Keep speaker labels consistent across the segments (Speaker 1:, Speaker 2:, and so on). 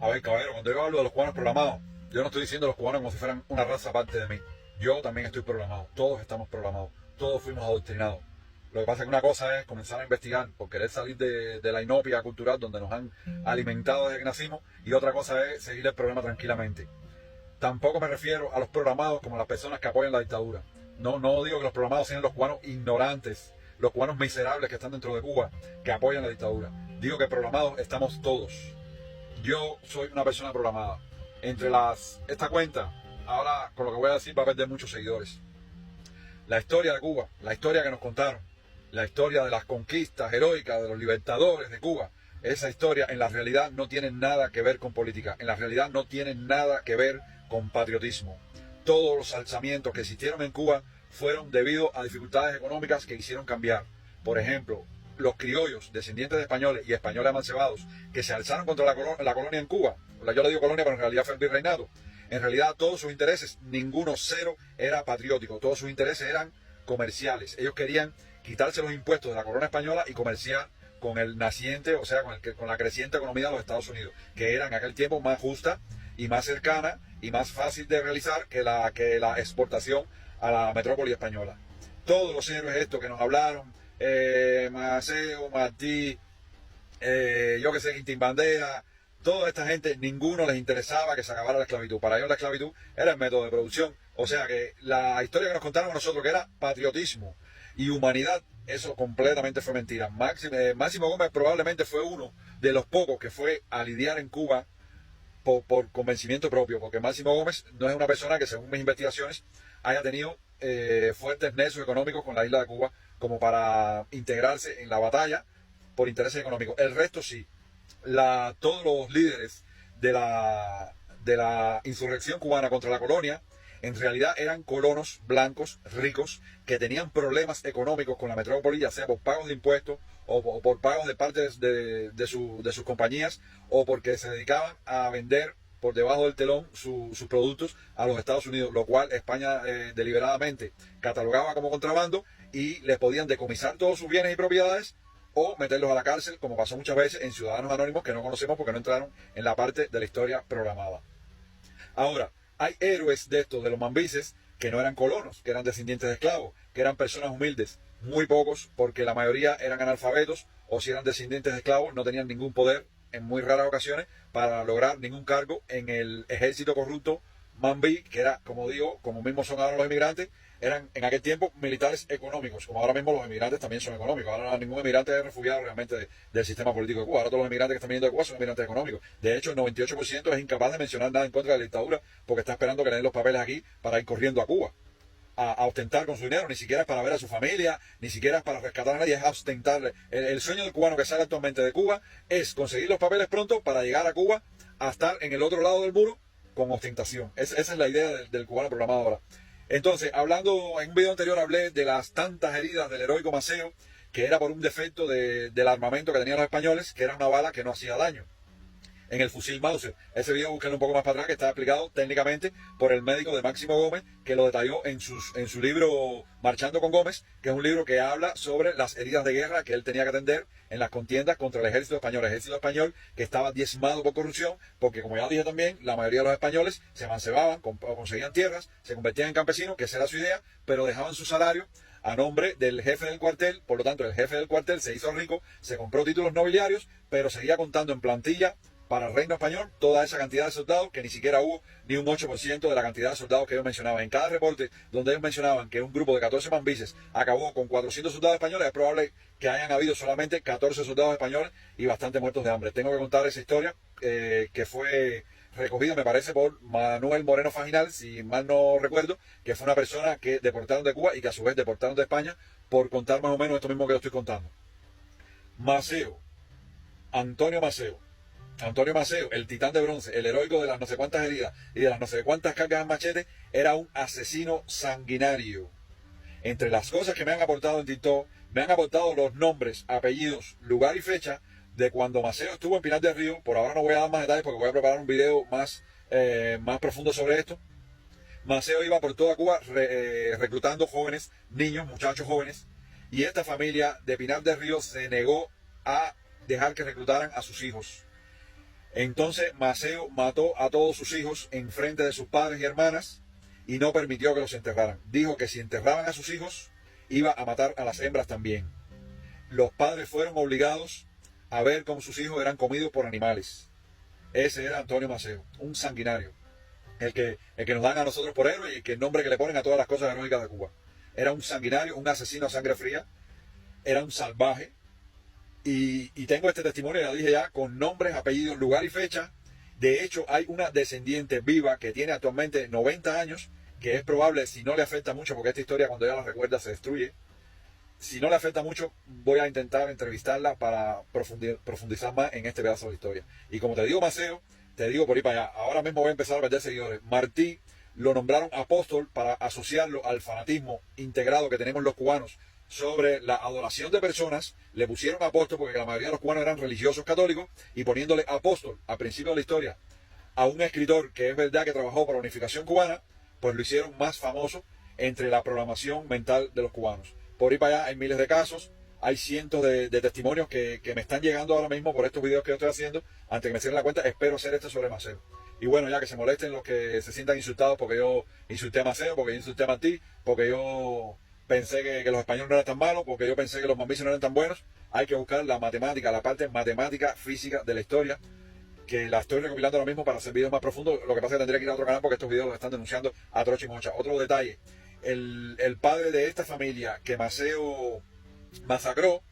Speaker 1: A ver, caballero, cuando yo hablo de los cubanos programados, yo no estoy diciendo a los cubanos como si fueran una raza aparte de mí. Yo también estoy programado, todos estamos programados, todos fuimos adoctrinados. Lo que pasa es que una cosa es comenzar a investigar por querer salir de la inopia cultural donde nos han alimentado desde que nacimos, y otra cosa es seguir el programa tranquilamente. Tampoco me refiero a los programados como las personas que apoyan la dictadura. No digo que los programados sean los cubanos ignorantes, los cubanos miserables que están dentro de Cuba, que apoyan la dictadura. Digo que programados estamos todos. Yo soy una persona programada. Esta cuenta, ahora con lo que voy a decir, va a perder muchos seguidores. La historia de Cuba, la historia que nos contaron, la historia de las conquistas heroicas de los libertadores de Cuba, esa historia en la realidad no tiene nada que ver con política, en la realidad no tiene nada que ver con patriotismo. Todos los alzamientos que existieron en Cuba fueron debido a dificultades económicas que hicieron cambiar. Por ejemplo, los criollos, descendientes de españoles y españoles amancebados, que se alzaron contra la colonia en Cuba. Yo le digo colonia, pero en realidad fue el virreinato. En realidad todos sus intereses, ninguno, cero, era patriótico. Todos sus intereses eran comerciales. Ellos querían quitarse los impuestos de la corona española y comerciar con el naciente, o sea, con la creciente economía de los Estados Unidos, que era en aquel tiempo más justa y más cercana y más fácil de realizar que la exportación a la metrópoli española. Todos los héroes estos que nos hablaron, Maceo, Martí, yo que sé, Quintín Bandera, toda esta gente, ninguno les interesaba que se acabara la esclavitud. Para ellos la esclavitud era el método de producción. O sea que la historia que nos contaron a nosotros, que era patriotismo y humanidad, eso completamente fue mentira. Máximo Gómez probablemente fue uno de los pocos que fue a lidiar en Cuba por convencimiento propio, porque Máximo Gómez no es una persona que, según mis investigaciones, haya tenido fuertes nexos económicos con la isla de Cuba como para integrarse en la batalla por intereses económicos. El resto sí. Todos los líderes de la insurrección cubana contra la colonia en realidad eran colonos blancos ricos que tenían problemas económicos con la metrópoli, ya sea por pagos de impuestos o por pagos de parte de sus compañías, o porque se dedicaban a vender por debajo del telón sus productos a los Estados Unidos, lo cual España deliberadamente catalogaba como contrabando, y les podían decomisar todos sus bienes y propiedades o meterlos a la cárcel, como pasó muchas veces en ciudadanos anónimos que no conocemos porque no entraron en la parte de la historia programada. Ahora, hay héroes de estos, de los mambises, que no eran colonos, que eran descendientes de esclavos, que eran personas humildes, muy pocos, porque la mayoría eran analfabetos, o si eran descendientes de esclavos no tenían ningún poder en muy raras ocasiones para lograr ningún cargo en el ejército corrupto mambí, que era, como digo, como mismo son ahora los inmigrantes, eran en aquel tiempo militares económicos, como ahora mismo los emigrantes también son económicos. Ahora ningún emigrante es refugiado realmente del sistema político de Cuba. Ahora todos los emigrantes que están viniendo de Cuba son emigrantes económicos. De hecho, el 98% es incapaz de mencionar nada en contra de la dictadura porque está esperando que le den los papeles aquí para ir corriendo a Cuba a ostentar con su dinero. Ni siquiera es para ver a su familia, ni siquiera es para rescatar a nadie, es a ostentarle. El sueño del cubano que sale actualmente de Cuba es conseguir los papeles pronto para llegar a Cuba a estar en el otro lado del muro con ostentación. Esa es la idea del cubano programado ahora. Entonces, hablando en un video anterior, hablé de las tantas heridas del heroico Maceo, que era por un defecto del armamento que tenían los españoles, que era una bala que no hacía daño en el fusil Mauser. Ese video, búsquenlo un poco más para atrás, que está explicado técnicamente por el médico de Máximo Gómez, que lo detalló en su libro Marchando con Gómez, que es un libro que habla sobre las heridas de guerra que él tenía que atender en las contiendas contra el ejército español que estaba diezmado por corrupción, porque, como ya dije también, la mayoría de los españoles se amancebaban, conseguían tierras, se convertían en campesinos, que esa era su idea, pero dejaban su salario a nombre del jefe del cuartel. Por lo tanto, el jefe del cuartel se hizo rico, se compró títulos nobiliarios, pero seguía contando en plantilla para el reino español toda esa cantidad de soldados, que ni siquiera hubo ni un 8% de la cantidad de soldados que ellos mencionaban. En cada reporte donde ellos mencionaban que un grupo de 14 mambises acabó con 400 soldados españoles, es probable que hayan habido solamente 14 soldados españoles y bastante muertos de hambre. Tengo que contar esa historia que fue recogida, me parece, por Manuel Moreno Faginal, si mal no recuerdo, que fue una persona que deportaron de Cuba y que a su vez deportaron de España, por contar más o menos esto mismo que yo estoy contando. Maceo, Antonio Maceo, el titán de bronce, el heroico de las no sé cuántas heridas y de las no sé cuántas cargas en machete, era un asesino sanguinario. Entre las cosas que me han aportado en TikTok, me han aportado los nombres, apellidos, lugar y fecha de cuando Maceo estuvo en Pinar del Río. Por ahora no voy a dar más detalles porque voy a preparar un video más profundo sobre esto. Maceo iba por toda Cuba reclutando jóvenes, niños, muchachos jóvenes, y esta familia de Pinar del Río se negó a dejar que reclutaran a sus hijos. Entonces Maceo mató a todos sus hijos en frente de sus padres y hermanas y no permitió que los enterraran. Dijo que si enterraban a sus hijos, iba a matar a las hembras también. Los padres fueron obligados a ver cómo sus hijos eran comidos por animales. Ese era Antonio Maceo, un sanguinario. El que nos dan a nosotros por héroe y que el nombre que le ponen a todas las cosas heroicas de Cuba. Era un sanguinario, un asesino a sangre fría, era un salvaje. Y tengo este testimonio, ya dije ya, con nombres, apellidos, lugar y fecha. De hecho, hay una descendiente viva que tiene actualmente 90 años, que es probable, si no le afecta mucho, porque esta historia cuando ella la recuerda se destruye, si no le afecta mucho, voy a intentar entrevistarla para profundizar más en este pedazo de historia. Y como te digo, Maceo, te digo por ahí para allá, ahora mismo voy a empezar a perder seguidores. Martí lo nombraron apóstol para asociarlo al fanatismo integrado que tenemos los cubanos sobre la adoración de personas. Le pusieron apóstol porque la mayoría de los cubanos eran religiosos católicos, y poniéndole apóstol al principio de la historia a un escritor que es verdad que trabajó para la unificación cubana, pues lo hicieron más famoso entre la programación mental de los cubanos. Por ahí para allá hay miles de casos, hay cientos de testimonios que me están llegando ahora mismo por estos videos que yo estoy haciendo. Antes que me cierren la cuenta, espero hacer este sobre Maceo. Y bueno, ya que se molesten los que se sientan insultados porque yo insulté a Maceo, porque yo insulté a Martí, porque yo pensé que los españoles no eran tan malos, porque yo pensé que los mambises no eran tan buenos. Hay que buscar la matemática, la parte matemática, física de la historia, que la estoy recopilando ahora mismo para hacer videos más profundos. Lo que pasa es que tendría que ir a otro canal porque estos videos los están denunciando a troche y mocha. Otro detalle, el padre de esta familia que Maceo masacró,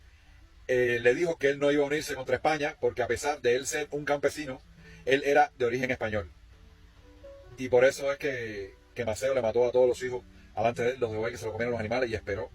Speaker 1: le dijo que él no iba a unirse contra España porque a pesar de él ser un campesino, él era de origen español. Y por eso es que Maceo le mató a todos los hijos delante de él, los dejó que se lo comieran los animales y esperó.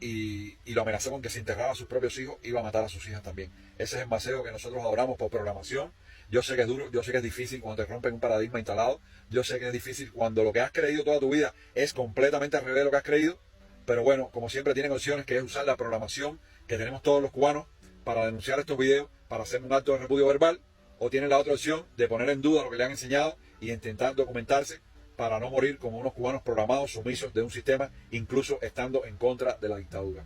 Speaker 1: Y lo amenazó con que si enterraba a sus propios hijos, iba a matar a sus hijas también. Ese es el Maceo que nosotros adoramos por programación. Yo sé que es duro, yo sé que es difícil cuando te rompen un paradigma instalado. Yo sé que es difícil cuando lo que has creído toda tu vida es completamente al revés de lo que has creído. Pero bueno, como siempre tienen opciones, que es usar la programación que tenemos todos los cubanos para denunciar estos videos, para hacer un acto de repudio verbal, o tienen la otra opción de poner en duda lo que le han enseñado y intentar documentarse para no morir como unos cubanos programados, sumisos de un sistema, incluso estando en contra de la dictadura.